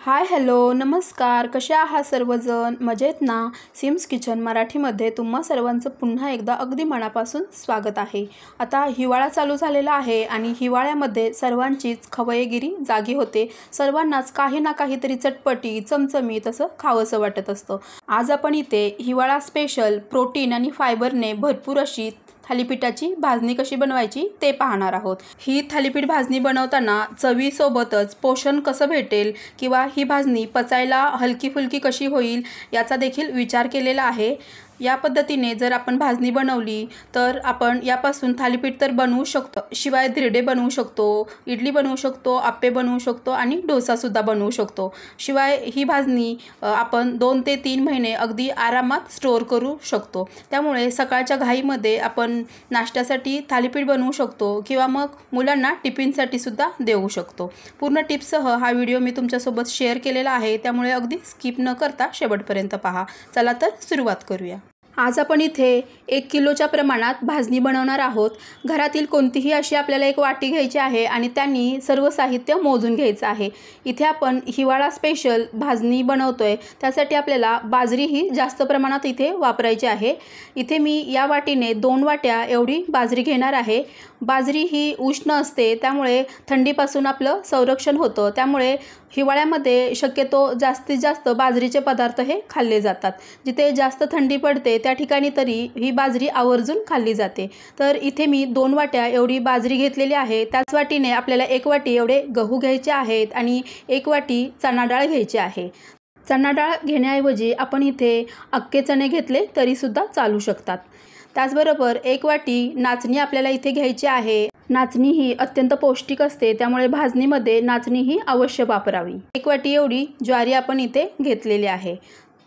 Hi hello नमस्कार, कसे आहात सर्वजण? मजेत ना? सिम्स किचन मराठीमध्ये तुम्हा सर्वांचं पुन्हा एकदा अगदी मनापासून स्वागत आहे। आता हिवाळा चालू झालेला आहे आणि हिवाळ्यामध्ये सर्वांचीच खवय्येगिरी जागी होते। सर्वांनाच काही ना काहीतरी चटपटी चमचमीत असं खावंसं वाटत असतं। आज आपण इथे हिवाळा स्पेशल प्रोटीन आणि फायबरने भरपूर अशी थालीपीठाची भाजणी कशी बनवायची ते पाहणार आहोत। ही थालीपीठ भाजणी बनवताना चवीसोबतच पोषण कसं भेटेल किंवा ही भाजणी पचायला हलकी फुलकी कशी होईल याचा देखील विचार केलेला आहे। या पद्धतीने जर आपण भाजणी बनवली तर आपण यापासून थालीपीठ तर बनवू शकतो, शिवाय धिरडे बनवू शकतो, इडली बनवू शकतो, आप्पे बनवू शकतो आणि डोसा सुद्धा बनवू शकतो। शिवाय ही भाजणी आपण 2 ते 3 महिने अगदी आरामात स्टोअर करू शकतो। त्यामुळे सकाळच्या घाईमध्ये आपण नाश्त्यासाठी थालीपीठ बनवू शकतो किंवा मग मुलांना टिफिनसाठी सुद्धा देऊ शकतो। पूर्ण टिप्ससह हा व्हिडिओ मी तुमच्यासोबत शेअर केलेला आहे, त्यामुळे अगदी स्किप न करता शेवटपर्यंत पहा। चला तर सुरुवात करूया। आज आपण इथे 1 किलोच्या प्रमाणात भाजणी बनवणार आहोत। घरातील कोणतीही अशी आपल्याला एक वाटी घ्यायची आहे आणि त्यांनी सर्व साहित्य मोजून घ्यायचं आहे। इथे आपण हिवाळा स्पेशल भाजणी बनवतोय, त्यासाठी आपल्याला बाजरी ही जास्त प्रमाणात इथे वापरायची आहे। इथे मी या वाटीने 2 वाट्या एवढी बाजरी घेणार आहे। बाजरी ही उष्ण असते, त्यामुळे थंडीपासून आपलं संरक्षण होतं। त्यामुळे हिवाळ्यामध्ये शक्यतो जास्तीत जास्त बाजरीचे पदार्थ हे खाल्ले जातात। जिथे जास्त थंडी पडते त्या ठिकाणी तरी ही बाजरी आवर्जून खाल्ली जाते। तर इथे मी 2 वाट्या एवढी बाजरी घेतलेली आहे। त्याच वाटीने आपल्याला 1 वाटी एवढे गहू घ्यायचे आहेत आणि 1 वाटी चणा डाळ घ्यायची आहे। चणा डाळ घेण्याऐवजी आपण इथे अख्खे चणे घेतले तरी सुद्धा चालू शकतात। त्याचबरोबर 1 वाटी नाचणी आपल्याला इथे घ्यायची आहे। नाचणी ही अत्यंत पौष्टिक असते, त्यामुळे भाजणीमध्ये नाचणी ही अवश्य वापरावी। 1 वाटी एवढी ज्वारी आपण इथे घेतलेली आहे।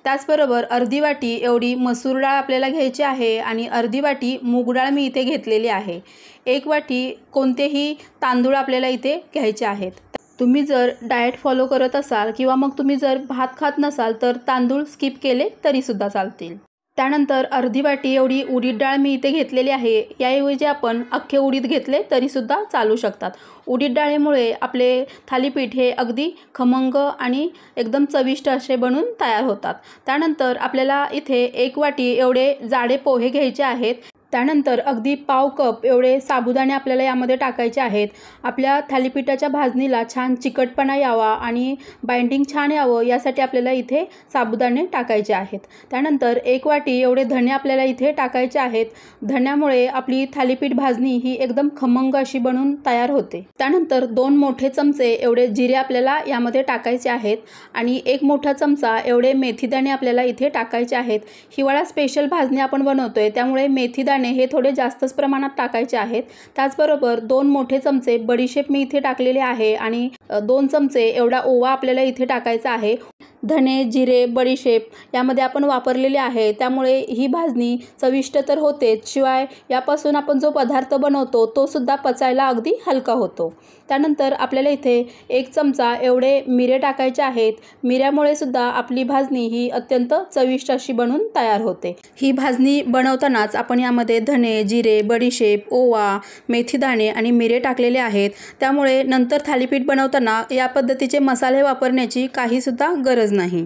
त्याचबरोबर अर्धी वाटी एवढी मसूर डाळ आपल्याला घ्यायची आहे आणि अर्धी वाटी मूग डाळ मी इथे घेतलेली आहे। 1 वाटी कोणतेही तांदूळ आपल्याला इथे घ्यायचे आहेत। तुम्ही जर डाएट फॉलो करत असाल किंवा मग तुम्ही जर भात खात नसाल तर तांदूळ स्किप केले तरी सुद्धा चालतील। त्यानंतर अर्धी वाटी एवढी उडीद डाळ मी इथे घेतलेली आहे। याऐवजी आपण अख्खे उडीद घेतले तरी सुद्धा चालू शकतात। उडीद डाळीमुळे आपले थालीपीठ हे अगदी खमंग आणि एकदम चविष्ट असे बनून तयार होतात। त्यानंतर आपल्याला इथे 1 वाटी एवढे जाडे पोहे घ्यायचे आहेत। त्यानंतर अगदी पाव कप एवढे साबुदाणे आपल्याला यामध्ये टाकायचे आहेत। आपल्या थालीपीठाच्या भाजणीला छान चिकटपणा यावा आणि बाइंडिंग छान यावं यासाठी आपल्याला इथे साबुदाणे टाकायचे आहेत। त्यानंतर 1 वाटी एवढे धणे आपल्याला इथे टाकायचे आहेत। धण्यामुळे आपली थालीपीठ भाजणी ही एकदम खमंग अशी बनून तयार होते। त्यानंतर 2 मोठे चमचे एवढे जिरे आपल्याला यामध्ये टाकायचे आहेत आणि 1 मोठा चमचा एवढे मेथीदाणे आपल्याला इथे टाकायचे आहेत। हिवाळा स्पेशल भाजणी आपण बनवतोय, त्यामुळे मेथीदाणे हे थोडे जास्तच प्रमाणात टाकायचे आहेत। त्याचबरोबर 2 मोठे चमचे बडीशेप मी इथे टाकलेले आहे आणि 2 चमचे एवढा ओवा आपल्याला इथे टाकायचा आहे। धने, जिरे, बडीशेप यामध्ये आपण वापरलेले आहे, त्यामुळे ही भाजणी चविष्ट तर होतेच, शिवाय यापासून आपण जो पदार्थ बनवतो तो सुद्धा पचायला अगदी हलका होतो। त्यानंतर आपल्याला इथे 1 चमचा एवढे मिरे टाकायचे आहेत। मिऱ्यामुळे सुद्धा आपली भाजणी ही अत्यंत चविष्ट अशी बनून तयार होते। ही भाजणी बनवतानाच आपण यामध्ये धने, जिरे, बडीशेप, ओवा, मेथीदाणे आणि मिरे टाकलेले आहेत, त्यामुळे नंतर थालीपीठ बनवताना या पद्धतीचे मसाले वापरण्याची काही सुद्धा गरज नाही।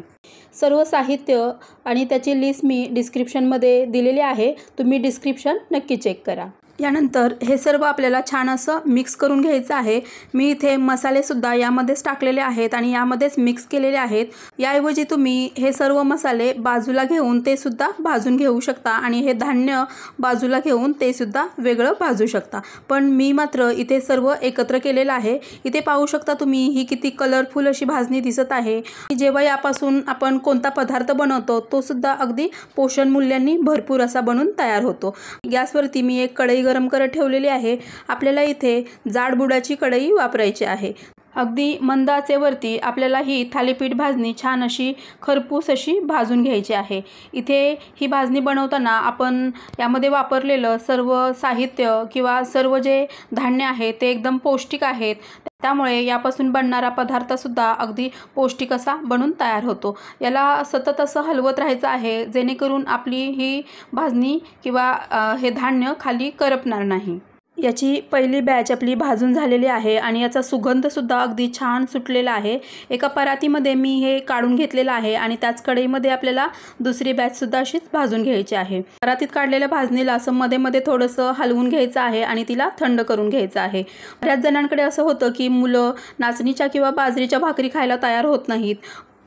सर्व साहित्य आणि त्याची लिस्ट मी डिस्क्रिप्शनमध्ये दिलेली आहे, तुम्ही डिस्क्रिप्शन नक्की चेक करा। यानंतर हे सर्व आपल्याला छान असं मिक्स करून घ्यायचं आहे। मी इथे मसाले सुद्धा यामध्येच टाकलेले आहेत आणि यामध्येच मिक्स केलेले आहेत। याऐवजी तुम्ही हे सर्व मसाले बाजूला घेऊन ते सुद्धा भाजून घेऊ शकता आणि हे धान्य बाजूला घेऊन ते सुद्धा वेगळं भाजू शकता, पण मी मात्र इथे सर्व एकत्र केलेलं आहे। इथे पाहू शकता तुम्ही ही किती कलरफुल अशी भाजणी दिसत आहे। जेव्हा यापासून आपण कोणता पदार्थ बनवतो तो सुद्धा अगदी पोषण मूल्यांनी भरपूर असा बनून तयार होतो। गॅसवरती मी एक कढई गरम करत ठेवलेली आहे। आपल्याला इथे जाड बुडाची कढई वापरायची आहे। अगदी मंद आचेवरती आपल्याला ही थालीपीठ भाजणी छान अशी खरपूस अशी भाजून घ्यायची आहे। इथे ही भाजणी बनवताना आपण यामध्ये वापरलेलं सर्व साहित्य किंवा सर्व जे धान्य आहे ते एकदम पौष्टिक आहेत, त्यामुळे यापासून बनणारा पदार्थ सुद्धा अगदी पौष्टिक असा बनून तयार होतो। याला सतत असं हलवत राहायचं आहे, जेणेकरून आपली ही भाजणी किंवा हे धान्य खाली करपणार नाही। याची पहिली बॅच आपली भाजून झालेली आहे आणि याचा सुगंधसुद्धा अगदी छान सुटलेला आहे। एका परातीमध्ये मी हे काढून घेतलेलं आहे आणि त्याच कढईमध्ये आपल्याला दुसरी बॅचसुद्धा अशीच भाजून घ्यायची आहे। परातीत काढलेल्या भाजणीला असं मध्ये मध्ये थोडंसं हलवून घ्यायचं आहे आणि तिला थंड करून घ्यायचं आहे। बऱ्याच जणांकडे असं होतं की मुलं नाचणीच्या किंवा बाजरीच्या भाकरी खायला तयार होत नाहीत,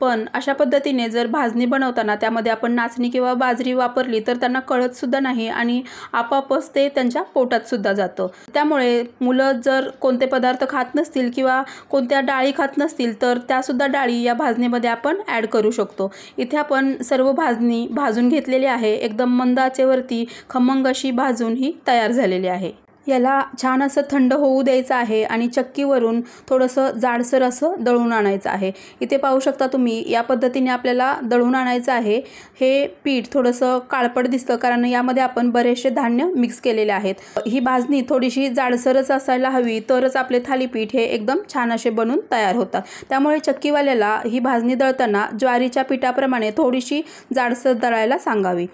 पण अशा पद्धतीने जर भाजणी बनवताना त्यामध्ये आपण नाचणी किंवा बाजरी वापरली तर त्यांना कळतसुद्धा नाही आणि आपोआपच ते त्यांच्या पोटातसुद्धा जातं। त्यामुळे मुलं जर कोणते पदार्थ खात नसतील किंवा कोणत्या डाळी खात नसतील तर त्यासुद्धा डाळी या भाजणीमध्ये आपण ॲड करू शकतो। इथे आपण सर्व भाजणी भाजून घेतलेली आहे, एकदम मंद आचेवरती खमंग अशी भाजून ही तयार झालेली आहे। याला छान असं थंड होऊ द्यायचं आहे आणि चक्कीवरून थोडंसं जाडसर असं दळून आणायचं आहे। इथे पाहू शकता तुम्ही, या पद्धतीने आपल्याला दळून आणायचं आहे। हे पीठ थोडंसं काळपट दिसतं कारण यामध्ये आपण बरेचसे धान्य मिक्स केलेले आहेत। ही भाजणी थोडीशी जाडसरच असायला हवी, तरच आपले थालीपीठ हे एकदम छान असे बनून तयार होतात। त्यामुळे चक्कीवाल्याला ही भाजणी दळताना ज्वारीच्या पिठाप्रमाणे थोडीशी जाडसर दळायला सांगावी।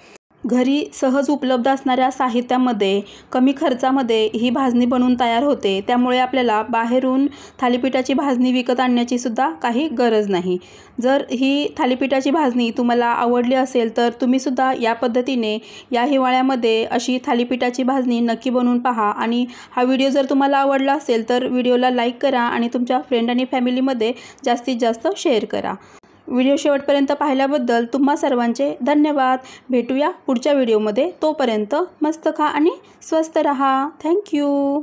घरी सहज उपलब्ध असणाऱ्या साहित्यामध्ये कमी खर्चामध्ये ही भाजणी बनवून तयार होते, त्यामुळे आपल्याला बाहेरून थालीपीठाची भाजणी विकत आणण्याची सुद्धा काही गरज नाही। जर ही थालीपीठाची भाजणी तुम्हाला आवडली असेल तर तुम्ही सुद्धा या पद्धतीने या हिवाळ्यामध्ये अशी थालीपीठाची भाजणी नक्की बनवून पहा। आणि हा व्हिडिओ जर तुम्हाला आवडला असेल तर व्हिडिओला लाईक करा आणि तुमच्या फ्रेंड आणि फॅमिलीमध्ये जास्तीत जास्त शेअर करा। व्हिडिओ शेवटपर्यंत पाहिल्याबद्दल तुम्हा सर्वांचे धन्यवाद। भेटूया पुढच्या व्हिडिओमध्ये, तोपर्यंत मस्त खा आणि स्वस्त रहा। थँक्यू।